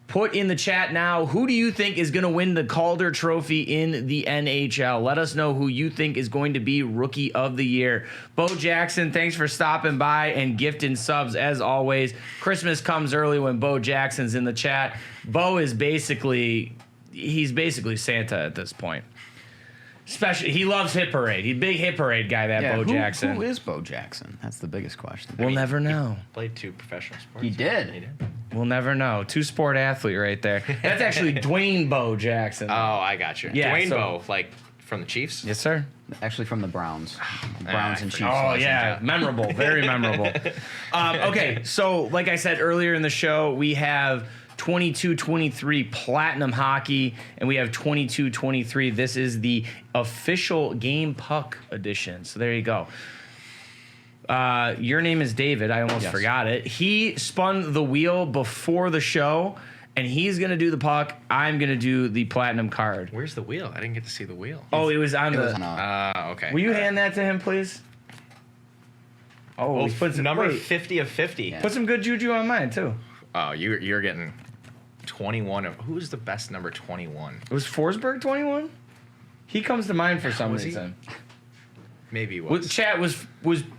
Put in the chat now, who do you think is going to win the Calder Trophy in the NHL? Let us know who you think is going to be Rookie of the Year. Bo Jackson, thanks for stopping by and gifting subs as always. Christmas comes early when Bo Jackson's in the chat. Bo is basically Santa at this point. Especially, he loves Hit Parade. He's a big Hit Parade guy, that Bo Jackson. Who is Bo Jackson? That's the biggest question. We'll never know. Played 2 professional sports. He did. He did. We'll never know. 2-sport athlete right there. That's actually Dwayne Bo Jackson. Oh, I got you. Yeah, Dwayne so- Bowe, like from the Chiefs. Yes, sir. Actually, from the Browns. I Browns and Chiefs. forgot. Oh, legend. yeah. Memorable. Very memorable. Okay, so like I said earlier in the show, we have 22-23 Platinum Hockey, and we have 22-23. This is the official Game Puck edition. So there you go. Your name is David. I almost Yes. forgot it. He spun the wheel before the show, and he's going to do the puck. I'm going to do the Platinum card. Where's the wheel? I didn't get to see the wheel. Oh, it was on It the... was on Okay. Will you hand that to him, please? Oh, Oh, he put some, number wait, 50 of 50. Yeah. put some good juju on mine, too. Oh, you're getting 21 of. Who's the best number 21? Was Forsberg 21? He comes to mind for some Was he? reason. Maybe he Was was. chat was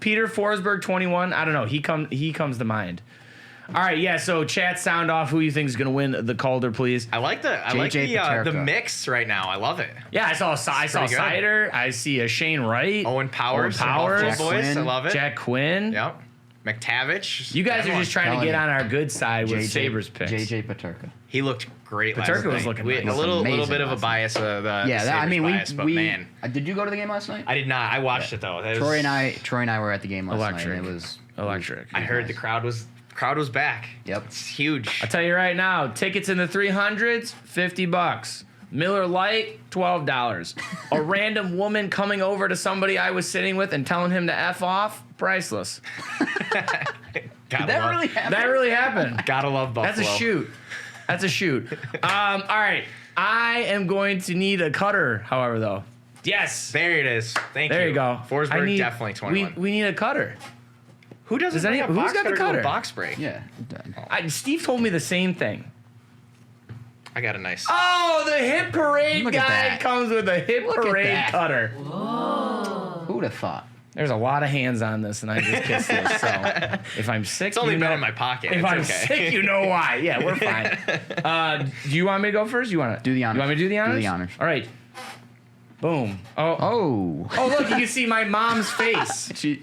Peter Forsberg 21? I don't know. He comes to mind. All right, yeah. So chat, sound off. Who you think is gonna win the Calder, please? I like the JJ the Peterka. mix right now. I love it. Yeah, I saw pretty good. Cider. I see a Shane Wright. Owen Powers, Owen Powers. Buffalo Boys. Quinn. I love it. Jack Quinn. Yep. McTavish. You guys are just trying to telling get you. on our good side with Sabres picks. JJ Paterka. He looked great last Paterka night. was looking nice. A little Amazing bit of a last bias. I mean, bias, but man, did you go to the game last night? I did not. I watched it though. That Troy was- and I were at the game last Electric. night. And it was Electric. I heard the crowd was back. Yep. It's huge. I'll tell you right now, tickets in the 300s, $50. Miller Lite, $12. A random woman coming over to somebody I was sitting with and telling him to F off, priceless. Did that really happen? That really happened. Gotta love Buffalo. That's a shoot. That's a shoot. All right. I am going to need a cutter, however, though. Yes. There it is. Thank you. There you go. Forsberg definitely 21. We need a cutter. Who doesn't Does any- bring a who's box got the cutter to a cutter? box break? Yeah. Steve told me the same thing. I got a nice. Oh, the hit parade Look at guy that. comes with a hit Look at parade that. cutter. Who'd have thought? There's a lot of hands on this, and I just kissed this. So if I'm sick, It's only you been know, in my pocket. If It's I'm okay. sick, you know why. Yeah, we're fine. Do you want me to go first? You want to Do the honors. You want me to do the honors? Do the honors. All right. Boom. Oh. Oh. Look, you can see my mom's face. She's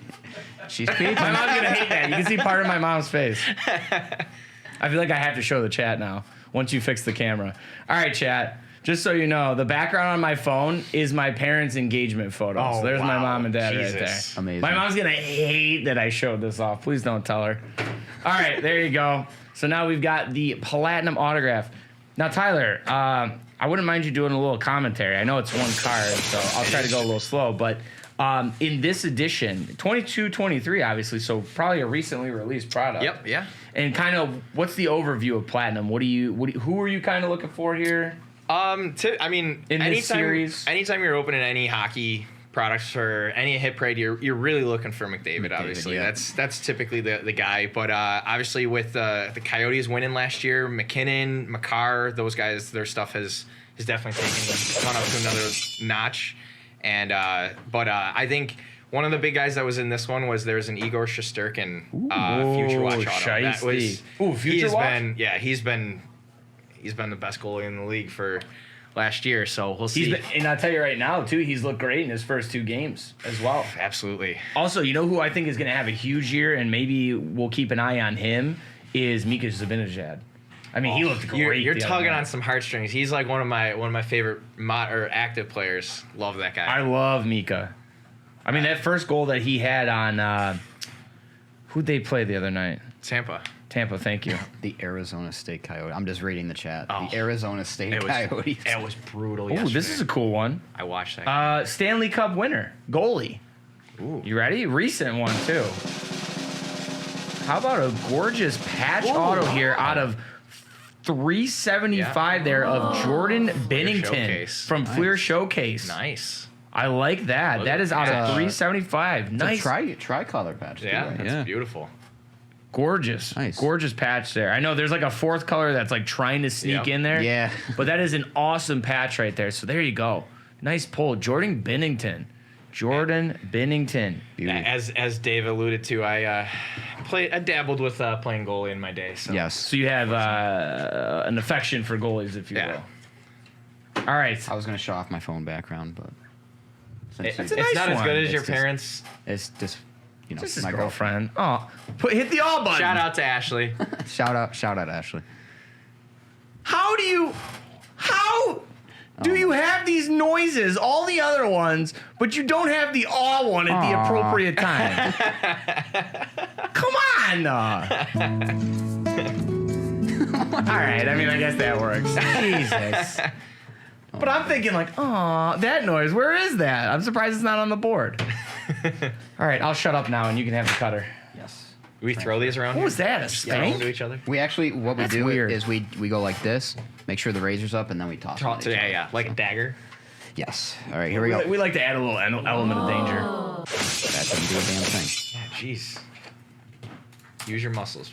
peaching. My mom's gonna hate that. You can see part of my mom's face. I feel like I have to show the chat now. Once you fix the camera. All right, chat. Just so you know, the background on my phone is my parents' engagement photo. Oh, So there's my wow. mom and dad right there. Jesus. Amazing. My mom's gonna hate that I showed this off. Please don't tell her. All right, there you go. So now we've got the platinum autograph. Now, Tyler, I wouldn't mind you doing a little commentary. I know it's one card, so I'll try to go a little slow. But in this edition, 22-23, obviously, so probably a recently released product. Yep. Yeah. And kind of, what's the overview of platinum? Who are you kind of looking for here? I mean, In this series? anytime you're opening any hockey products or any hit parade, you're really looking for McDavid. Obviously, yeah. that's typically the guy. But obviously, with the Coyotes winning last year, McKinnon, Makar, those guys, their stuff has definitely gone up to another notch. And I think one of the big guys that was in this one was there's an Igor Shesterkin Future Watch auto. That was Future Watch? He's been the best goalie in the league for last year, so we'll see. And I'll tell you right now, too, he's looked great in his first 2 games as well. Absolutely. Also, you know who I think is going to have a huge year, and maybe we'll keep an eye on him, is Mika Savinejad. I mean, he looked great. You're the other tugging night. on some heartstrings. He's like one of my favorite active players. Love that guy. I love Mika. I mean, that first goal that he had on who'd they play the other night? Tampa, thank you. The Arizona State Coyote. I'm just reading the chat. Oh. The Arizona State Coyotes. It was brutal. Oh, this is a cool one. I watched that. Stanley Cup winner, goalie. Ooh. You ready? Recent one, too. How about a gorgeous patch auto here out of 375 there of Jordan Binnington Showcase. from Fleer Showcase. Nice. I like that. Look that at is out of that. 375. Nice. Tricolor patch. too, Yeah, right? that's beautiful. Gorgeous. Nice. Gorgeous patch there. I know there's like a 4th color that's like trying to sneak Yep. in there. Yeah. But that is an awesome patch right there. So there you go. Nice pull. Jordan Binnington. Beauty. As Dave alluded to, I dabbled with playing goalie in my day. So. Yes. So you have an affection for goalies, if you will. All right. I was going to show off my phone background, but It's a It's nice not as one. good as It's your just- parents. it's just, Just his my girlfriend. Oh, hit the all button. Shout out to Ashley. Shout out, Ashley. How do you have these noises, all the other ones, but you don't have the aw one at the appropriate time? Come on. All right, I mean, I guess that works. Jesus. But I'm thinking like, aw, that noise, where is that? I'm surprised it's not on the board. All right, I'll shut up now and you can have the cutter. Yes. We throw these around. What was that, a Just throw them to spank? each other. We actually, what we That's do weird. is we go like this, make sure the razor's up, and then we toss them. at each other. Yeah, like a dagger. Yes. All right, here we go. We like to add a little element of danger. That didn't do a damn thing. Yeah, jeez. Use your muscles.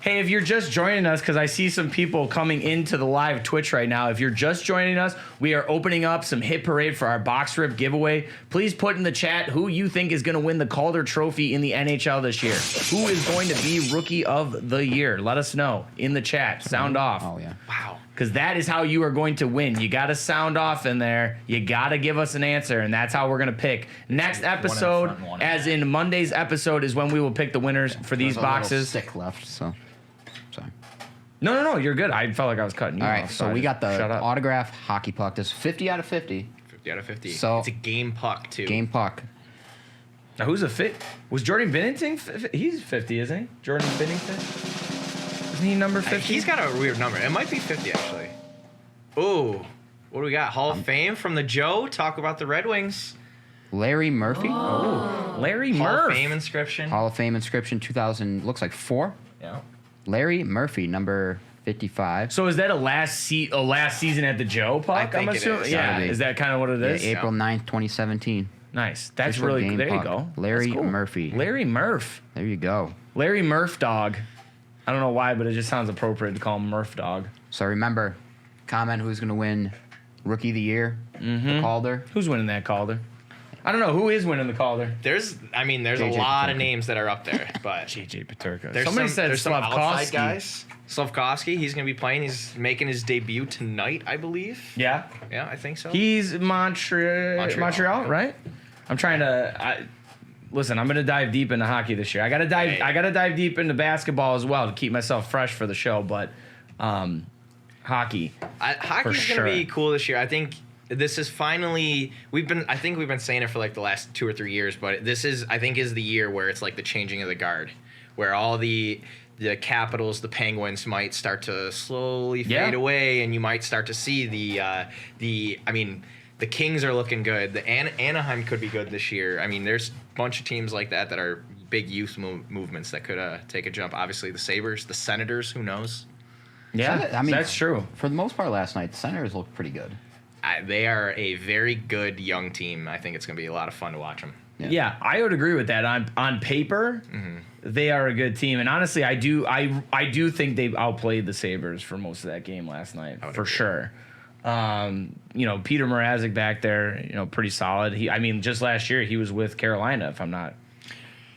Hey, if you're just joining us, because I see some people coming into the live Twitch right now, if you're just joining us, we are opening up some Hit Parade for our box rip giveaway. Please put in the chat who you think is going to win the Calder Trophy in the NHL this year. Who is going to be Rookie of the Year? Let us know in the chat. Sound off. Oh, yeah. Wow. because that is how you are going to win. You got to sound off in there. You got to give us an answer, and that's how we're going to pick. Next episode, as in Monday's episode, is when we will pick the winners for these There's a little boxes. stick left, so sorry. No, you're good. I felt like I was cutting you All off. right, so we got the Shut up. autograph hockey puck. This is 50 out of 50. 50 out of 50. So- it's a game puck, too. Game puck. Now, who's a fit? Was Jordan Binnington? He's 50, isn't he? Jordan Binnington? Isn't he number 50? He's got a weird number. It might be 50, actually. Ooh. What do we got? Hall of Fame from the Joe. Talk about the Red Wings. Larry Murphy. Larry Hall Murph. of Fame inscription. Hall of Fame inscription 2000, looks like 4. Yeah. Larry Murphy, number 55. So is that a last season at the Joe puck? I think I'm it assuming. is. Yeah. Gotta be. Is that kind of what it Yeah, is? April 9th, 2017. Nice. That's Official really game there. You puck. go. Larry That's cool. Murphy. Larry Murph. There you go. Larry Murph dog. I don't know why, but it just sounds appropriate to call him Murph dog. So remember, comment who's going to win Rookie of the Year, the Calder. Who's winning that Calder? I don't know who is winning the Calder. There's a JJ lot of Peterka. names that are up there, but JJ Peterka. there's Somebody said there's some outside Slavkovsky. guys. Slavkovsky, he's going to be playing. He's making his debut tonight, I believe. Yeah. Yeah, I think so. He's Montreal, right? I'm trying to. Listen, I'm gonna dive deep into hockey this year. I gotta dive deep into basketball as well to keep myself fresh for the show. But hockey, Hockey's for going to sure. be cool this year. I think this is finally we've been saying it for like the last 2 or 3 years, but this is the year where it's like the changing of the guard, where all the Capitals, the Penguins might start to slowly fade away, and you might start to see the Kings are looking good. The Anaheim could be good this year. I mean, there's a bunch of teams like that that are big youth movements that could take a jump. Obviously, the Sabres, the Senators, who knows? yeah, I mean, that's true. For the most part last night, the Senators looked pretty good. They are a very good young team. I think it's going to be a lot of fun to watch them. Yeah, I would agree with that. On paper, they are a good team, and honestly, I do think they outplayed the Sabres for most of that game last night, for sure. Peter Mrazek back there, pretty solid. Just last year he was with Carolina, if I'm not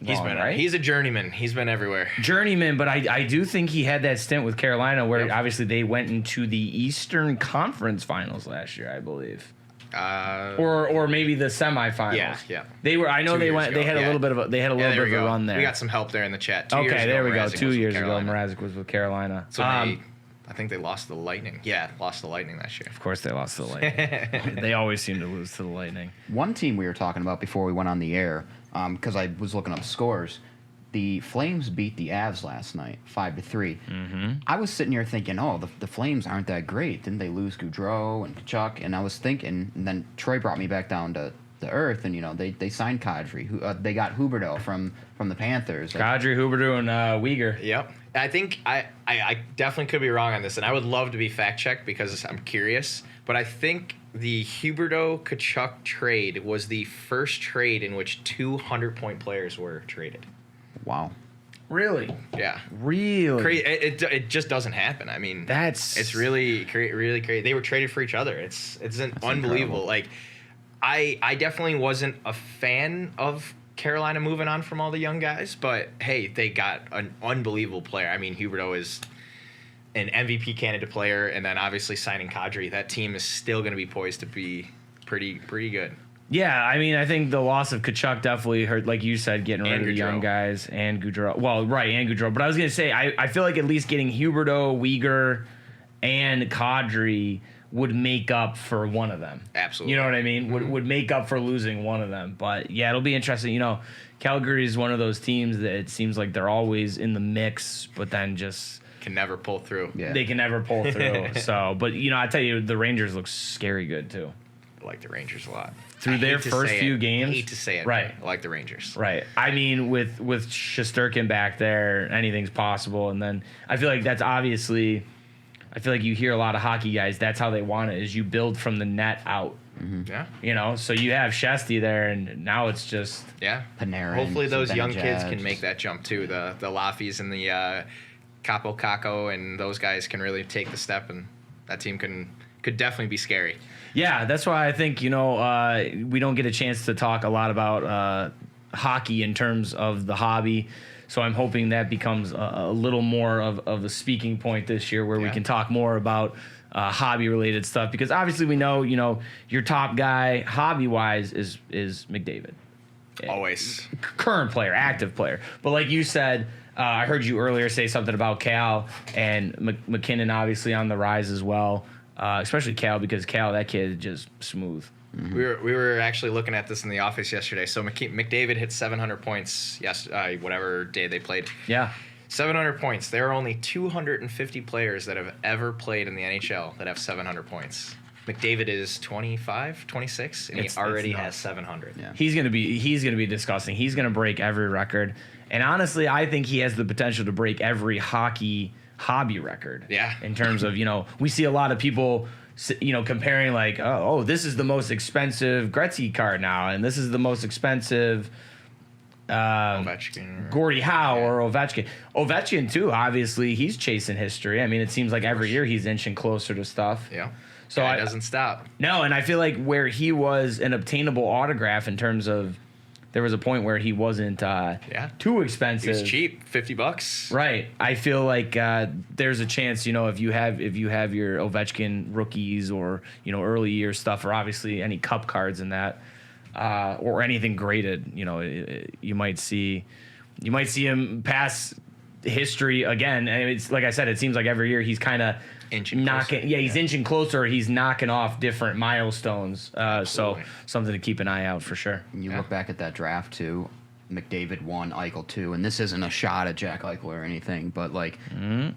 wrong, right? He's a journeyman. He's been everywhere. Journeyman, but I do think he had that stint with Carolina where obviously they went into the Eastern Conference Finals last year, I believe. Or maybe the semifinals. Yeah. They were. I know 2 they years went. They ago, had a yeah. little bit of a. They had a little bit of a run there. We got some help there in the chat. 2 years Okay, ago, there we go. Mrazek 2 was with years ago, Carolina. Mrazek was with Carolina. So I think they lost to the Lightning. Yeah, lost to the Lightning last year. Of course, they lost to the Lightning. They always seem to lose to the Lightning. One team we were talking about before we went on the air, because I was looking up scores. The Flames beat the Avs last night, 5-3. I was sitting here thinking, the Flames aren't that great. Didn't they lose Gaudreau and Kachuk? And I was thinking, and then Troy brought me back down to earth, and they signed Kadri. They got Huberdeau from the Panthers. Kadri, Huberdeau, and Uyghur. Yep. I think I definitely could be wrong on this, and I would love to be fact checked because I'm curious. But I think the Huberdeau Kachuk trade was the first trade in which 200-point players were traded. Wow. Really? Yeah. Really? It just doesn't happen. I mean, it's really crazy. They were traded for each other. It's unbelievable. Incredible. Like, I definitely wasn't a fan of Carolina moving on from all the young guys, but hey, they got an unbelievable player. I mean, Huberdeau is an MVP candidate player, and then obviously signing Kadri, that team is still going to be poised to be pretty good. Yeah, I think the loss of Kachuk definitely hurt, like you said, getting rid of the young guys and Gaudreau. Well, right, and Gaudreau. But I was going to say, I feel like at least getting Huberdeau, Uyghur, and Kadri would make up for one of them. Absolutely. You know what I mean? Would make up for losing one of them. But, yeah, it'll be interesting. Calgary is one of those teams that it seems like they're always in the mix, but then just can never pull through. Yeah. They can never pull through. So, but, I tell you, the Rangers look scary good, too. I like the Rangers a lot. Through their first few games. I hate to say it. Right. I like the Rangers. Right. With Shesterkin back there, anything's possible. And then I feel like that's obviously, you hear a lot of hockey guys, that's how they want it, is you build from the net out. Yeah. So you have Shesty there, and now it's just. Yeah. Panarin. Hopefully those young kids Zibanejad. can make that jump too. The Laffies and the Capo Caco and those guys can really take the step, and that team could definitely be scary. Yeah, that's why I think, we don't get a chance to talk a lot about hockey in terms of the hobby. So I'm hoping that becomes a little more of a speaking point this year where we can talk more about hobby related stuff, because obviously we know, your top guy hobby wise is McDavid. Always. Current player, active player. But like you said, I heard you earlier say something about Cal and McKinnon obviously on the rise as well, especially Cal, because Cal, that kid is just smooth. Mm-hmm. We were actually looking at this in the office yesterday. So McDavid hit 700 points whatever day they played. Yeah. 700 points. There are only 250 players that have ever played in the NHL that have 700 points. McDavid is 25, 26, and he already has 700. Yeah. He's gonna be disgusting. He's gonna break every record, and honestly, I think he has the potential to break every hockey hobby record. Yeah. In terms of, we see a lot of people, comparing like, oh, this is the most expensive Gretzky card now, and this is the most expensive Ovechkin, Gordie Howe, or Ovechkin. Ovechkin too. Obviously, he's chasing history. I mean, it seems like every year he's inching closer to stuff. Yeah. So Guy doesn't stop. No, and I feel like where he was an obtainable autograph in terms of, there was a point where he wasn't too expensive. He was cheap, $50. Right. I feel like there's a chance, if you have your Ovechkin rookies or early year stuff, or obviously any cup cards in that, or anything graded, you might see him pass history again. And it's like I said, it seems like every year he's kind of inching knocking. Closer. He's inching closer. He's knocking off different milestones. So something to keep an eye out for sure. You look back at that draft too. McDavid 1, Eichel 2, and this isn't a shot at Jack Eichel or anything, but like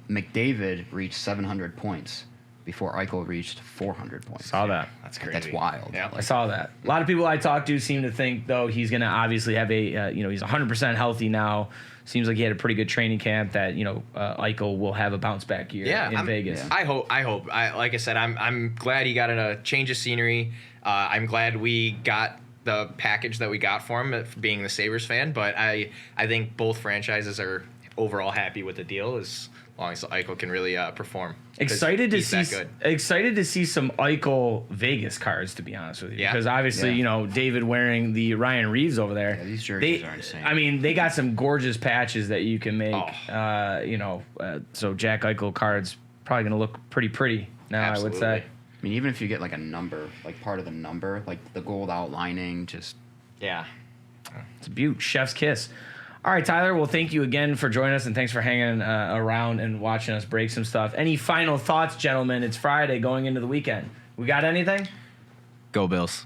McDavid reached 700 points before Eichel reached 400 points. Saw that. That's crazy. That's wild. Yeah. I saw that. A lot of people I talked to seem to think, though, he's going to obviously have he's 100% healthy now. Seems like he had a pretty good training camp, that, Eichel will have a bounce back year in Vegas. Yeah. I hope. Like I said, I'm glad he got a change of scenery. I'm glad we got the package that we got for him, being the Sabres fan. But I think both franchises are overall happy with the deal, as long as Eichel can really perform. Excited to see some Eichel Vegas cards, to be honest with you. Yeah. Because obviously, David wearing the Ryan Reeves over there. Yeah, these jerseys are insane. I mean, they got some gorgeous patches that you can make. So Jack Eichel cards probably going to look pretty now, Absolutely. I would say. I mean, even if you get like a number, like part of the number, like the gold outlining, just Yeah. It's a beaut. Chef's kiss. All right, Tyler, well, thank you again for joining us, and thanks for hanging around and watching us break some stuff. Any final thoughts, gentlemen? It's Friday going into the weekend. We got anything? Go Bills.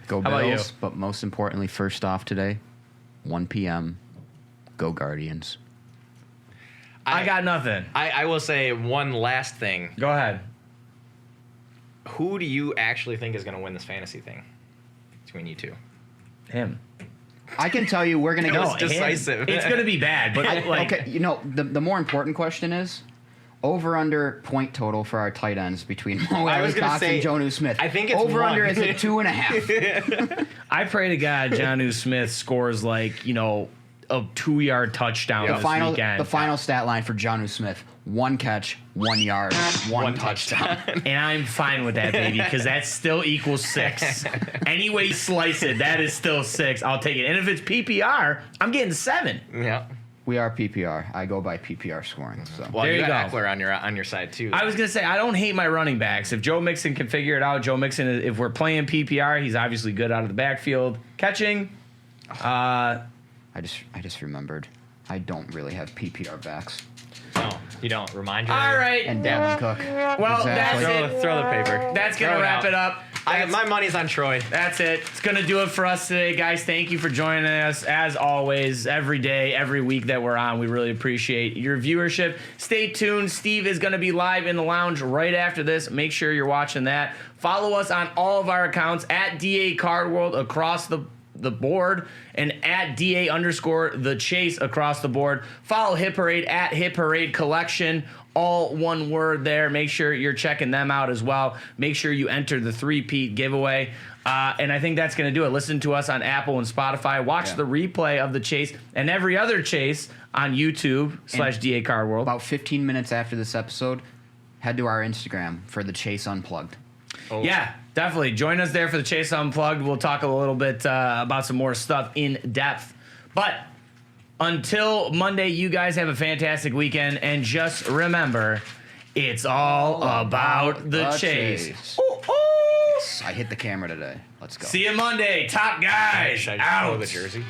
go How about Bills. you? But most importantly, first off today, 1 p.m., go Guardians. I got nothing. I will say one last thing. Go ahead. Who do you actually think is going to win this fantasy thing between you two? Him. I can tell you we're going to That go. was decisive. It's going to be bad, but Okay, the more important question is over/under point total for our tight ends between Mo I was gonna Cox say, and Jonnu Smith. I think it's over/under one. is at 2.5. I pray to God Jonnu Smith scores a 2-yard touchdown this weekend. The final stat line for Jonnu Smith: 1 catch, 1 yard, one touchdown. And I'm fine with that, baby, because that still equals 6. Any way you slice it, that is still 6. I'll take it. And if it's PPR, I'm getting 7. Yeah. We are PPR. I go by PPR scoring. So Well, There you you got go. Eckler on your side too. I was going to say, I don't hate my running backs. If Joe Mixon can figure it out, Joe Mixon, if we're playing PPR, he's obviously good out of the backfield. Catching, I just remembered, I don't really have PPR backs. No, you don't. Remind you. all right. And Dalvin Cook. Well, Exactly. that's it. Throw the paper. That's going to Throw wrap out. it up. My money's on Troy. That's it. It's going to do it for us today, guys. Thank you for joining us, as always, every day, every week that we're on. We really appreciate your viewership. Stay tuned. Steve is going to be live in the lounge right after this. Make sure you're watching that. Follow us on all of our accounts at DA Card World across the board, and at DA_the Chase across the board. Follow Hit Parade at Hit Parade Collection. All one word there. Make sure you're checking them out as well. Make sure you enter the 3-peat giveaway. And I think that's going to do it. Listen to us on Apple and Spotify. Watch the replay of the Chase and every other Chase on YouTube /DA Card World. About 15 minutes after this episode, head to our Instagram for the Chase Unplugged. Yeah, definitely. Join us there for the Chase Unplugged. We'll talk a little bit about some more stuff in depth. But until Monday, you guys have a fantastic weekend. And just remember, It's all about the chase. Ooh, ooh. I hit the camera today. Let's go. See you Monday. Top guys. Should I just out. pull the jersey?